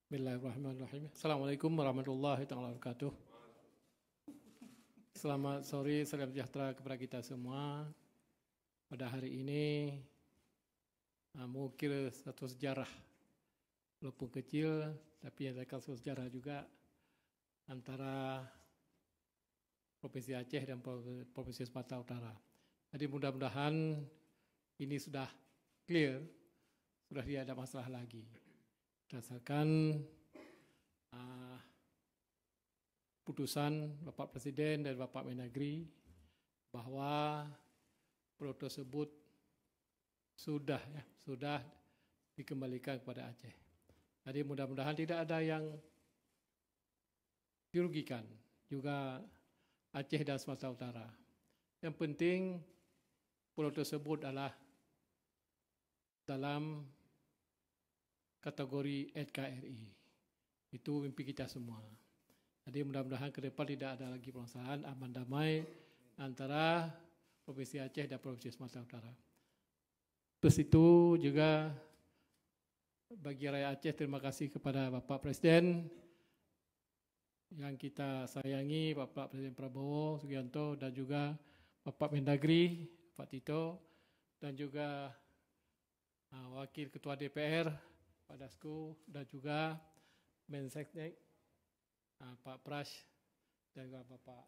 Bismillahirrahmanirrahim. Assalamualaikum warahmatullahi wabarakatuh. Selamat sore, salam sejahtera kepada kita semua. Pada hari ini, mengukir satu sejarah, walaupun kecil, tapi ada satu sejarah juga antara Provinsi Aceh dan Provinsi Sumatera Utara. Jadi mudah-mudahan ini sudah clear, sudah tidak ada masalah lagi. Berdasarkan putusan Bapak Presiden dan Bapak Mendagri bahwa pulau tersebut sudah dikembalikan kepada Aceh. Jadi mudah-mudahan tidak ada yang dirugikan, juga Aceh dan Sumatera Utara. Yang penting pulau tersebut adalah dalam kategori NKRI. Itu mimpi kita semua. Jadi mudah-mudahan ke depan tidak ada lagi permasalahan, aman damai antara Provinsi Aceh dan Provinsi Sumatera Utara. Terus itu juga bagi rakyat Aceh, terima kasih kepada Bapak Presiden yang kita sayangi, Bapak Presiden Prabowo Subianto, dan juga Bapak Mendagri, Pak Tito, dan juga Wakil Ketua DPR, Pak Dasko, dan juga Menseknek, Pak Pras, dan juga Bapak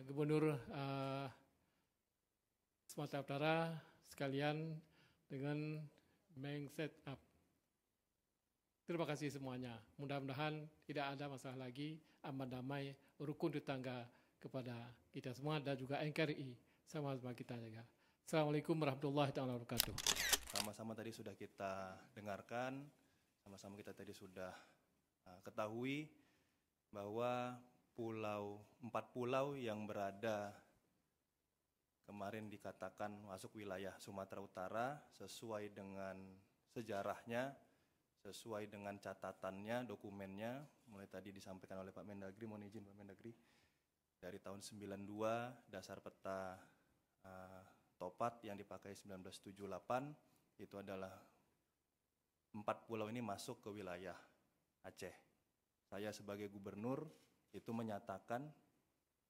Gubernur Sumatera Utara sekalian dengan Mengset Up. Terima kasih semuanya. Mudah-mudahan tidak ada masalah lagi, aman damai, rukun tetangga kepada kita semua dan juga NKRI sama-sama kita jaga. Assalamualaikum warahmatullahi wabarakatuh. Sama-sama tadi sudah kita dengarkan, sama-sama kita tadi sudah ketahui bahwa 4 pulau yang berada kemarin dikatakan masuk wilayah Sumatera Utara sesuai dengan sejarahnya, sesuai dengan catatannya, dokumennya, mulai tadi disampaikan oleh Pak Mendagri, mohon izin Pak Mendagri, dari tahun 92 dasar peta Topat yang dipakai 1978, itu adalah 4 pulau ini masuk ke wilayah Aceh. Saya sebagai gubernur itu menyatakan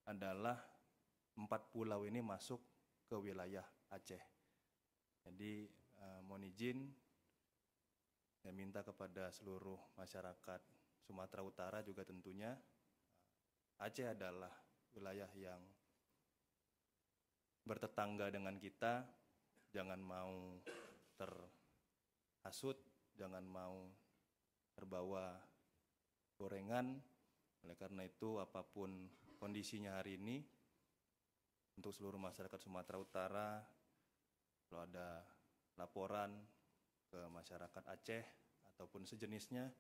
adalah 4 pulau ini masuk ke wilayah Aceh. Jadi mohon izin, saya minta kepada seluruh masyarakat Sumatera Utara juga tentunya, Aceh adalah wilayah yang bertetangga dengan kita, jangan mau terhasut, jangan mau terbawa gorengan. Oleh karena itu, apapun kondisinya hari ini, untuk seluruh masyarakat Sumatera Utara, kalau ada laporan ke masyarakat Aceh ataupun sejenisnya,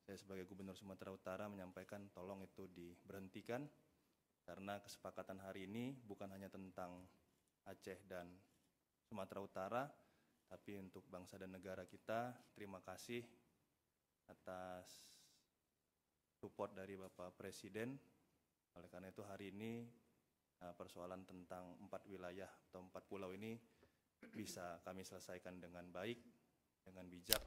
saya sebagai Gubernur Sumatera Utara menyampaikan tolong itu diberhentikan, karena kesepakatan hari ini bukan hanya tentang Aceh dan Sumatera Utara, tapi untuk bangsa dan negara kita. Terima kasih atas support dari Bapak Presiden. Oleh karena itu hari ini persoalan tentang 4 wilayah atau 4 pulau ini bisa kami selesaikan dengan baik, dengan bijak.